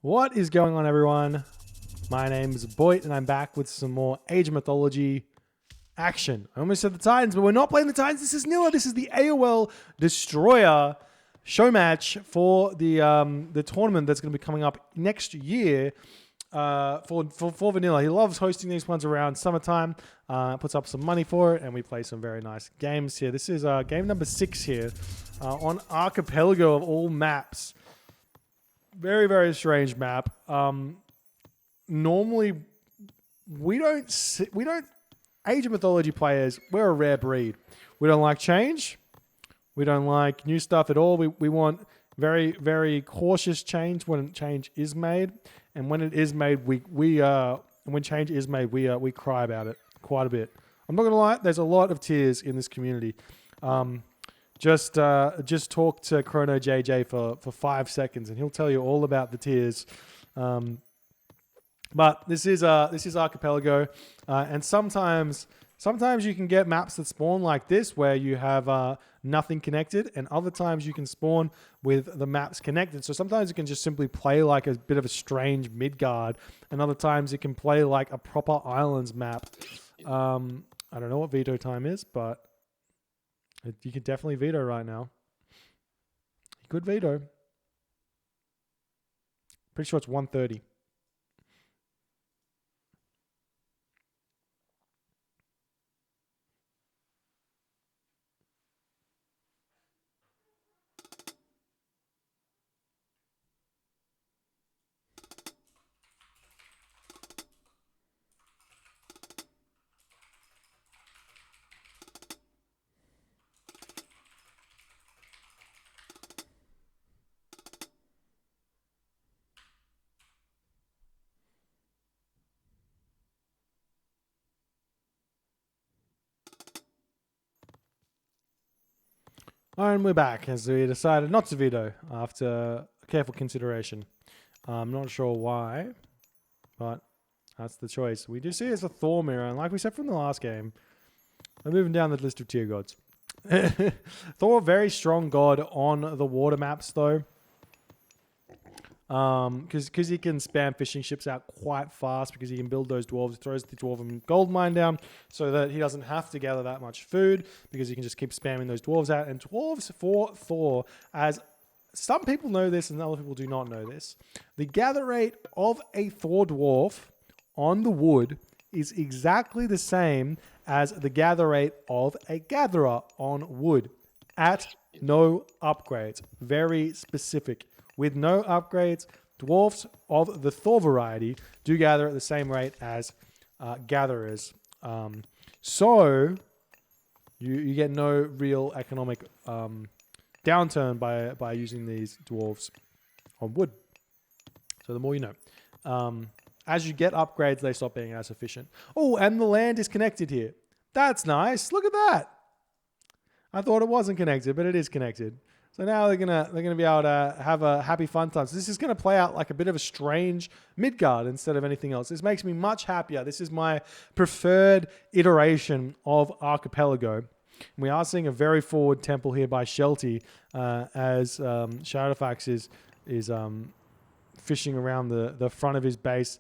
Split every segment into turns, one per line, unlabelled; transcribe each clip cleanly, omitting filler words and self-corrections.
What is going on, everyone? My name is Boyd, and I'm back with some more Age of Mythology action. I almost said the Titans, but we're not playing the Titans. This is Nilla. This is the AOL Destroyer Showmatch for the tournament that's going to be coming up next year for Vanilla. He loves hosting these ones around summertime, puts up some money for it, and we play some very nice games here. This is game number 6 here on Archipelago of all maps. Very, very strange map. Normally, we don't Age of Mythology players, we're a rare breed. We don't like change. We don't like new stuff at all. We want very, very cautious change when change is made. And when it is made, when change is made, we cry about it quite a bit. I'm not going to lie, there's a lot of tears in this community. Just talk to Chrono JJ for 5 seconds, and he'll tell you all about the tears. But this is Archipelago, and sometimes you can get maps that spawn like this where you have nothing connected, and other times you can spawn with the maps connected. So sometimes you can just simply play like a bit of a strange Midgard, and other times it can play like a proper islands map. I don't know what veto time is, but you can definitely veto right now. You could veto. Pretty sure it's 1:30. And we're back as we decided not to veto after careful consideration. I'm not sure why, but that's the choice. We do see it's a Thor mirror, and like we said from the last game, we're moving down the list of tier gods. Thor, very strong god on the water maps though. Because he can spam fishing ships out quite fast because he can build those dwarves. He throws the dwarven gold mine down so that he doesn't have to gather that much food because he can just keep spamming those dwarves out. And dwarves for Thor, as some people know this and other people do not know this, the gather rate of a Thor dwarf on the wood is exactly the same as the gather rate of a gatherer on wood at no upgrades. Very specific. With no upgrades, dwarfs of the Thor variety do gather at the same rate as gatherers. So you get no real economic downturn by using these dwarves on wood. So the more you know. As you get upgrades, they stop being as efficient. Oh, and the land is connected here. That's nice. Look at that. I thought it wasn't connected, but it is connected. So now they're gonna be able to have a happy fun time. So this is gonna play out like a bit of a strange Midgard instead of anything else. This makes me much happier. This is my preferred iteration of Archipelago. And we are seeing a very forward temple here by Shelty as Shadowfaxx is fishing around the front of his base.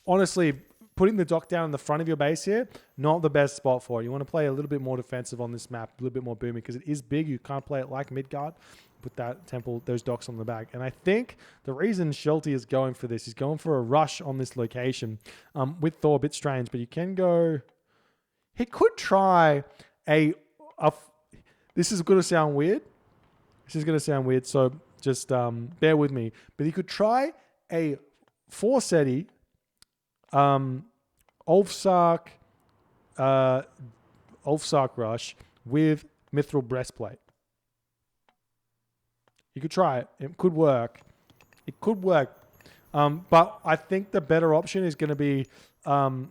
Honestly, putting the dock down in the front of your base here, not the best spot for it. You want to play a little bit more defensive on this map, a little bit more boomy, because it is big. You can't play it like Midgard. Put that temple, those docks on the back. And I think the reason Shelty is going for this, he's going for a rush on this location. With Thor, a bit strange, but you can go... He could try this is going to sound weird. This is going to sound weird, so just bear with me. But he could try a 4-seti Ulfsark rush with Mithril Breastplate. You could try it. It could work. But I think the better option is going to be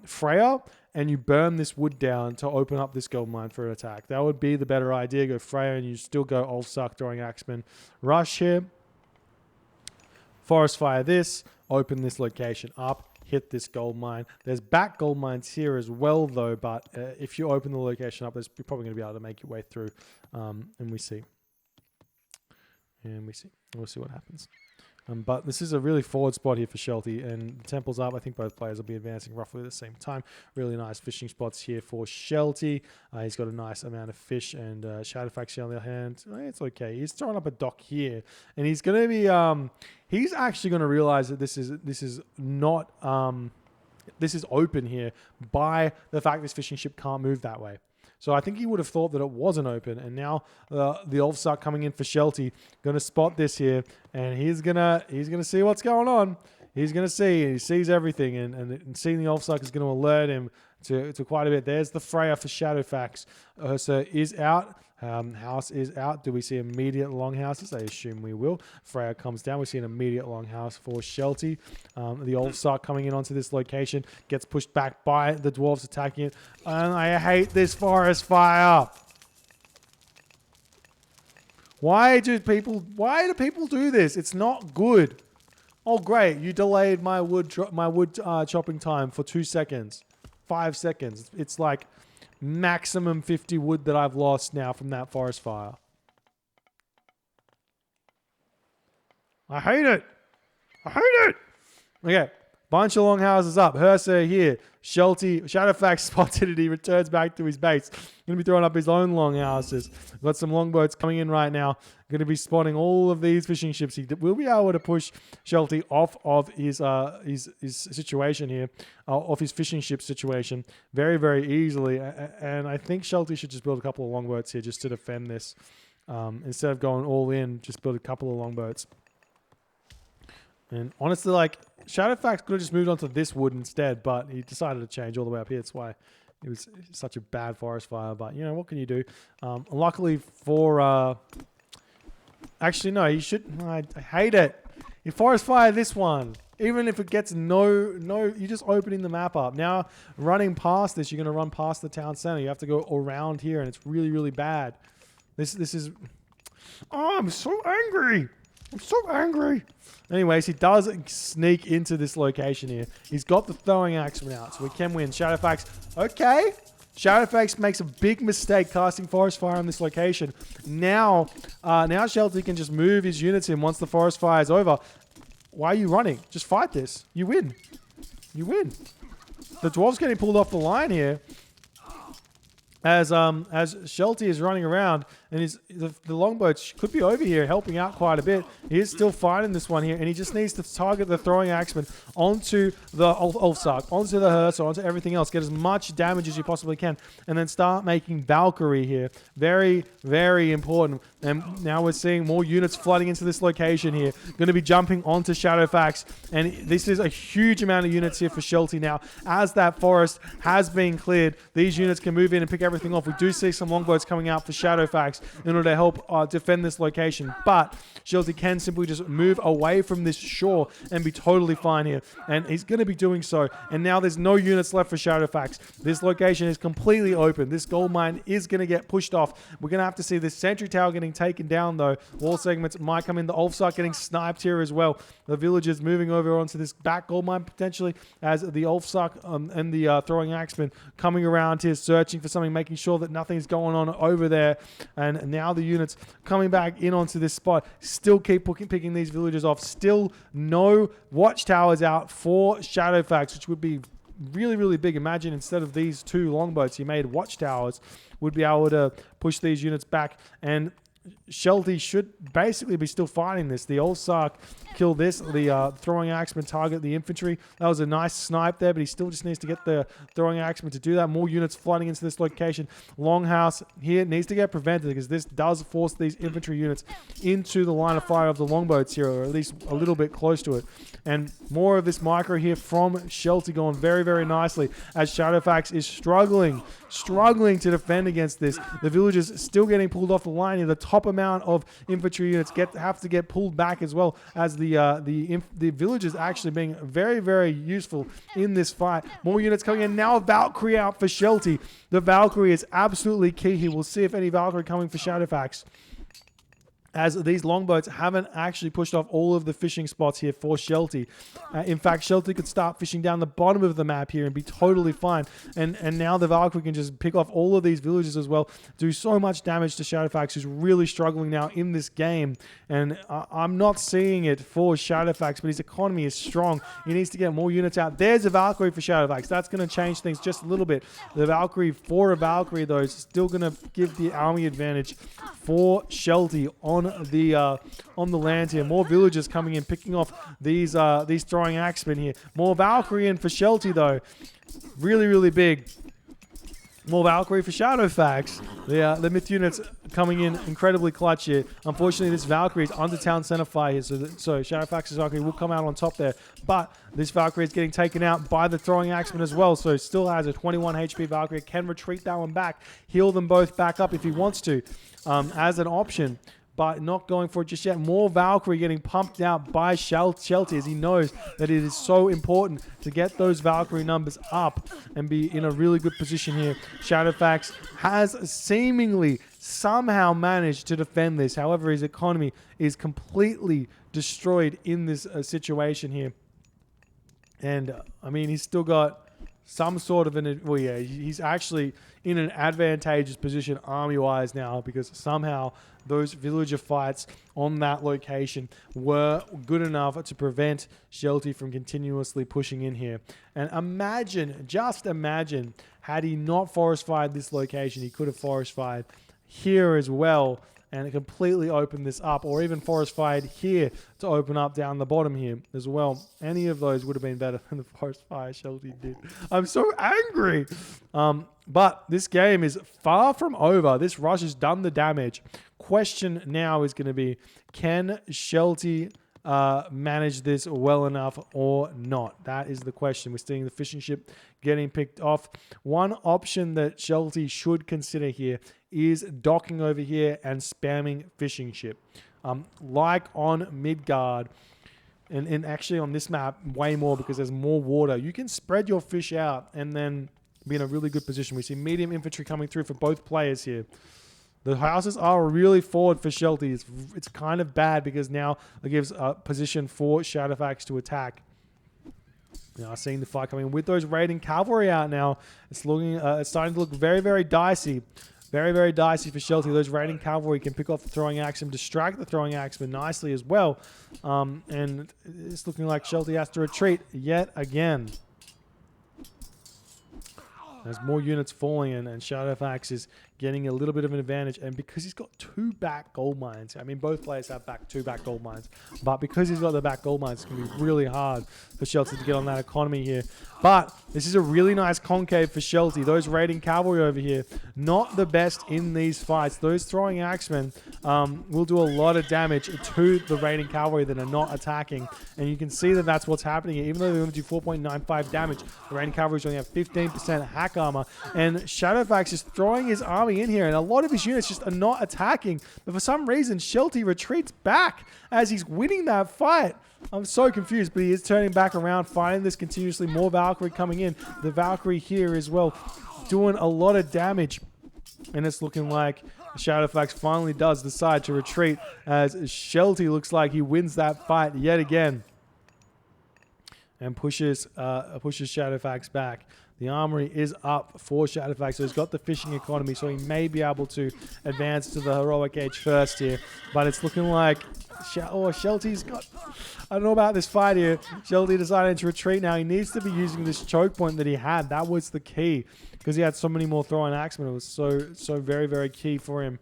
Freya, and you burn this wood down to open up this gold mine for an attack. That would be the better idea. Go Freya, and you still go Ulfsark throwing Axeman. Rush here. Forest Fire this. Open this location up. Hit this gold mine. There's back gold mines here as well, though, but if you open the location up, you're probably going to be able to make your way through, and we see. We'll see what happens. But this is a really forward spot here for Shelty, and the temple's up. I think both players will be advancing roughly at the same time. Really nice fishing spots here for Shelty. He's got a nice amount of fish, and Shadowfaxx here on the other hand, it's okay. He's throwing up a dock here, and he's going to be... he's actually going to realize that this is not... this is open here by the fact this fishing ship can't move that way. So I think he would have thought that it wasn't open, and now the Ulfs are coming in for Shelty. Going to spot this here, and he's gonna see what's going on. He's gonna see. He sees everything, and seeing the Ulfs is going to alert him to quite a bit. There's the Freya for Shadowfaxx. Ursa is out. House is out. Do we see immediate longhouses? I assume we will. Freya comes down. We see an immediate longhouse for Shelty. The Ulfs coming in onto this location. Gets pushed back by the dwarves attacking it. And I hate this forest fire. Why do people do this? It's not good. Oh, great. You delayed my wood chopping time for 2 seconds. 5 seconds. It's like... maximum 50 wood that I've lost now from that forest fire. I hate it. I hate it. Okay. Bunch of longhouses up. Hersa here. Shelty. Shadowfaxx spotted it. He returns back to his base. Going to be throwing up his own longhouses. Got some longboats coming in right now. Going to be spotting all of these fishing ships. He will be able to push Shelty off of his situation here. Off his fishing ship situation. Very, very easily. And I think Shelty should just build a couple of longboats here just to defend this. Instead of going all in, just build a couple of longboats. And honestly, like, Shadowfaxx could have just moved on to this wood instead, but he decided to change all the way up here. That's why it was such a bad forest fire. But, you know, what can you do? Luckily for... actually, no, you should... I hate it. You forest fire this one. Even if it gets no... You're just opening the map up. Now, running past this, you're going to run past the town center. You have to go around here, and it's really, really bad. This is... Oh, I'm so angry. I'm so angry. Anyways, he does sneak into this location here. He's got the throwing axeman out, so we can win. Shadowfaxx, okay. Shadowfaxx makes a big mistake casting forest fire on this location. Now Shelty can just move his units in once the forest fire is over. Why are you running? Just fight this. You win. You win. The dwarf's getting pulled off the line here. As Shelty is running around, and the longboat could be over here helping out quite a bit. He is still fighting this one here, and he just needs to target the throwing axeman onto the Ulfsark, onto the Hersa, onto everything else. Get as much damage as you possibly can, and then start making Valkyrie here. Very, very important. And now we're seeing more units flooding into this location here. Going to be jumping onto Shadowfaxx, and this is a huge amount of units here for Shelty now. As that forest has been cleared, these units can move in and pick everything off. We do see some longboats coming out for Shadowfaxx in order to help defend this location, but Shelty can simply just move away from this shore and be totally fine here, and he's going to be doing so. And now there's no units left for Shadowfaxx. This location is completely open. This gold mine is going to get pushed off. We're going to have to see this sentry tower getting taken down, though. Wall segments might come in. The Ulfsark getting sniped here as well. The villagers moving over onto this back gold mine potentially, as the Ulfsark and the throwing axemen coming around here searching for something, making sure that nothing's going on over there. And now the units coming back in onto this spot. Still keep picking these villagers off. Still no watchtowers out for Shadowfaxx, which would be really, really big. Imagine instead of these two longboats, he made watchtowers. Would be able to push these units back, and Shelty should basically be still fighting this. The Ulfsark killed this. The throwing axeman target the infantry. That was a nice snipe there, but he still just needs to get the throwing axeman to do that. More units flooding into this location. Longhouse here needs to get prevented, because this does force these infantry units into the line of fire of the longboats here, or at least a little bit close to it. And more of this micro here from Shelty going very, very nicely, as Shadowfaxx is struggling to defend against this. The villagers still getting pulled off the line here. The top amount of infantry units have to get pulled back, as well as the villagers actually being very, very useful in this fight. More units coming in. Now a Valkyrie out for Shelty. The Valkyrie is absolutely key here. We'll see if any Valkyrie coming for Shadowfaxx. as these longboats haven't actually pushed off all of the fishing spots here for Shelty. In fact, Shelty could start fishing down the bottom of the map here and be totally fine. And now the Valkyrie can just pick off all of these villages as well, do so much damage to Shadowfaxx, who's really struggling now in this game. And I'm not seeing it for Shadowfaxx, but his economy is strong. He needs to get more units out. There's a Valkyrie for Shadowfaxx. That's going to change things just a little bit. The Valkyrie for a Valkyrie, though, is still going to give the army advantage for Shelty on the land here. More villagers coming in, picking off these throwing axemen here. More Valkyrie in for Shelty, though. Really, really big. More Valkyrie for Shadowfaxx. The myth units coming in incredibly clutch here. Unfortunately, this Valkyrie is under town center fire here, so Shadowfaxx's Valkyrie will come out on top there. But this Valkyrie is getting taken out by the throwing axeman as well, so still has a 21 HP Valkyrie. Can retreat that one back, heal them both back up if he wants to, as an option. But not going for it just yet. More Valkyrie getting pumped out by Shelty, as he knows that it is so important to get those Valkyrie numbers up and be in a really good position here. Shadowfaxx has seemingly somehow managed to defend this. However, his economy is completely destroyed in this situation here. And, I mean, he's still got some sort of he's actually in an advantageous position army-wise now, because somehow those villager fights on that location were good enough to prevent Shelty from continuously pushing in here. And just imagine, had he not forest fired this location, he could have forest fired here as well and completely opened this up, or even forest fired here to open up down the bottom here as well. Any of those would have been better than the forest fire Shelty did. I'm so angry. But this game is far from over. This rush has done the damage. Question now is going to be, can Shelty manage this well enough or not? That is the question. We're seeing the fishing ship getting picked off. One option that Shelty should consider here is docking over here and spamming fishing ship. Like on Midgard, and actually on this map, way more because there's more water. You can spread your fish out and then be in a really good position. We see medium infantry coming through for both players here. The houses are really forward for Shelty. It's kind of bad because now it gives a position for Shadowfaxx to attack. Now seeing the fight coming with those raiding cavalry out now, it's looking, it's starting to look very, very dicey. Very, very dicey for Shelty. Those raiding cavalry can pick off the throwing axeman, distract the throwing axeman nicely as well. And it's looking like Shelty has to retreat yet again. There's more units falling in, and Shadowfaxx is getting a little bit of an advantage. And because he's got 2 back gold mines, I mean, both players have 2 back gold mines, but because he's got the back gold mines, it's going to be really hard for Shelty to get on that economy here. But this is a really nice concave for Shelty. Those raiding cavalry over here, not the best in these fights. Those throwing axemen will do a lot of damage to the raiding cavalry that are not attacking. And you can see that that's what's happening here. Even though they only do 4.95 damage, the raiding cavalry only have 15% hack armor. And Shadowfaxx is throwing his army in here, and a lot of his units just are not attacking. But for some reason, Shelty retreats back as he's winning that fight. I'm so confused, but he is turning back around, finding this continuously. More Valkyrie coming in. The Valkyrie here as well, doing a lot of damage. And it's looking like Shadowfaxx finally does decide to retreat, as Shelty looks like he wins that fight yet again. And pushes Shadowfaxx back. The armory is up for Shadowfaxx, so he's got the fishing economy, so he may be able to advance to the heroic age first here. But it's looking like Shelty's got... I don't know about this fight here. Shelty decided to retreat now. He needs to be using this choke point that he had. That was the key, because he had so many more throwing axemen. It was so very, very key for him.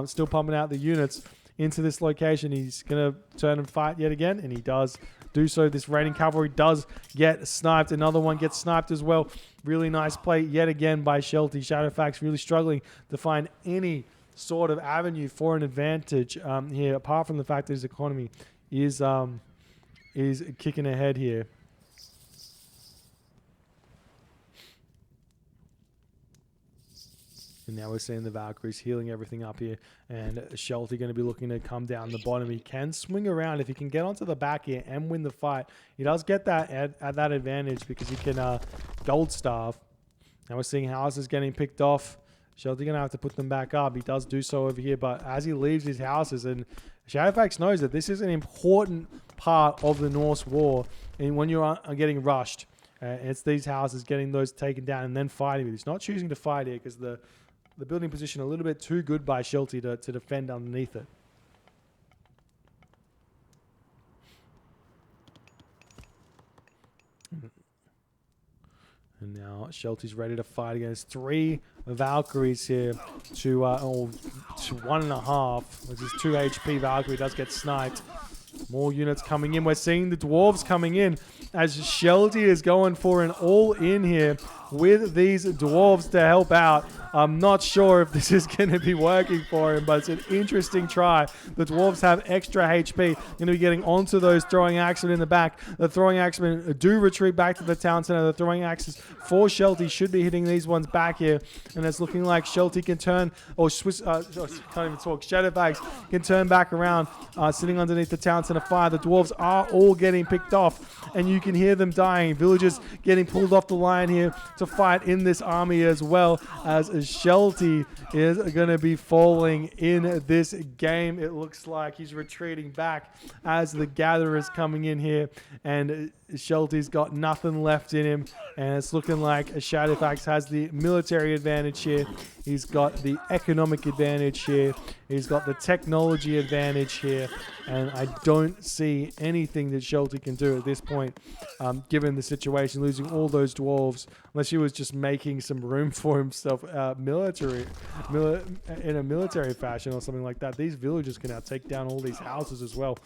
Still pumping out the units into this location. He's going to turn and fight yet again, and he does do so. This raiding cavalry does get sniped. Another one gets sniped as well. Really nice play yet again by Shelty. Shadowfaxx really struggling to find any sort of avenue for an advantage here, apart from the fact that his economy is kicking ahead here. And now we're seeing the Valkyries healing everything up here. And Shelty going to be looking to come down the bottom. He can swing around. If he can get onto the back here and win the fight, he does get that at that advantage, because he can gold starve. Now we're seeing houses getting picked off. Shelty going to have to put them back up. He does do so over here, but as he leaves his houses and Shadowfaxx knows that this is an important part of the Norse war, and when you are getting rushed, it's these houses getting those taken down and then fighting. He's not choosing to fight here because the building position a little bit too good by Shelty to defend underneath it. And now Shelty's ready to fight against 3 Valkyries here to 1.5. This is 2 HP. Valkyrie does get sniped. More units coming in. We're seeing the dwarves coming in as Shelty is going for an all-in here with these dwarves to help out. I'm not sure if this is going to be working for him, but it's an interesting try. The dwarves have extra HP. Going to be getting onto those throwing axemen in the back. The throwing axemen do retreat back to the town center. The throwing axes for Shelty should be hitting these ones back here. And it's looking like Shelty can turn, or Swiss, can't even talk. Shadowfaxx can turn back around, sitting underneath the town center fire. The dwarves are all getting picked off, and you can hear them dying. Villagers getting pulled off the line here to fight in this army as well, as Shelty is going to be falling in this game. It looks like he's retreating back as the Gatherer is coming in here, and Shelty's got nothing left in him, and it's looking like Shadowfaxx has the military advantage here. He's got the economic advantage here. He's got the technology advantage here, and I don't see anything that Shelty can do at this point, given the situation, losing all those dwarves, unless he was just making some room for himself in a military fashion or something like that. These villagers can now take down all these houses as well.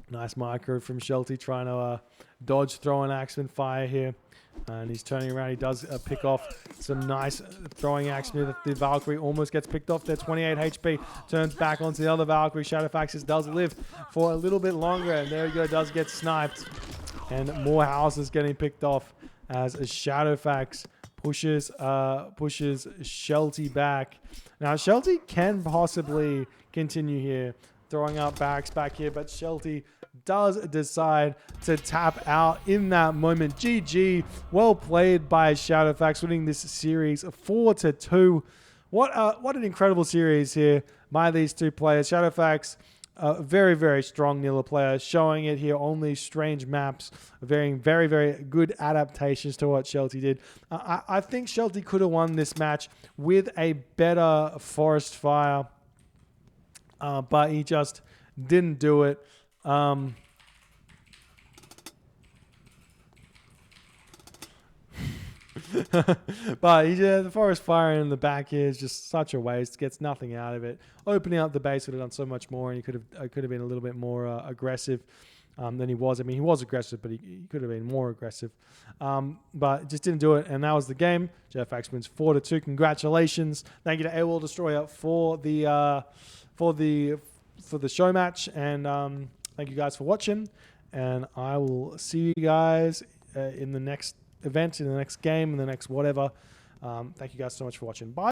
Nice micro from Shelty, trying to dodge throwing axeman fire here. And he's turning around. He does pick off some nice throwing axemen. The Valkyrie almost gets picked off. They're 28 HP. Turns back onto the other Valkyrie. Shadowfaxx does live for a little bit longer. And there we go. Does get sniped. And more houses getting picked off as Shadowfaxx pushes Shelty back. Now, Shelty can possibly continue here, throwing up barracks back here, but Shelty does decide to tap out in that moment. GG. Well played by Shadowfaxx, winning this series 4-2. What an incredible series here by these two players. Shadowfaxx, a very, very strong nilla player, showing it here on these strange maps, very, very, very good adaptations to what Shelty did. I think Shelty could have won this match with a better forest fire, but he just didn't do it. But the forest fire in the back here is just such a waste. Gets nothing out of it. Opening up the base would have done so much more, and he could have been a little bit more aggressive than he was. I mean, he was aggressive, but he could have been more aggressive. But just didn't do it, and that was the game. Shadowfaxx wins 4-2. Congratulations! Thank you to AWOL Destroyer for the show match, and thank you guys for watching, and I will see you guys in the next event, in the next game, in the next whatever. Thank you guys so much for watching. Bye.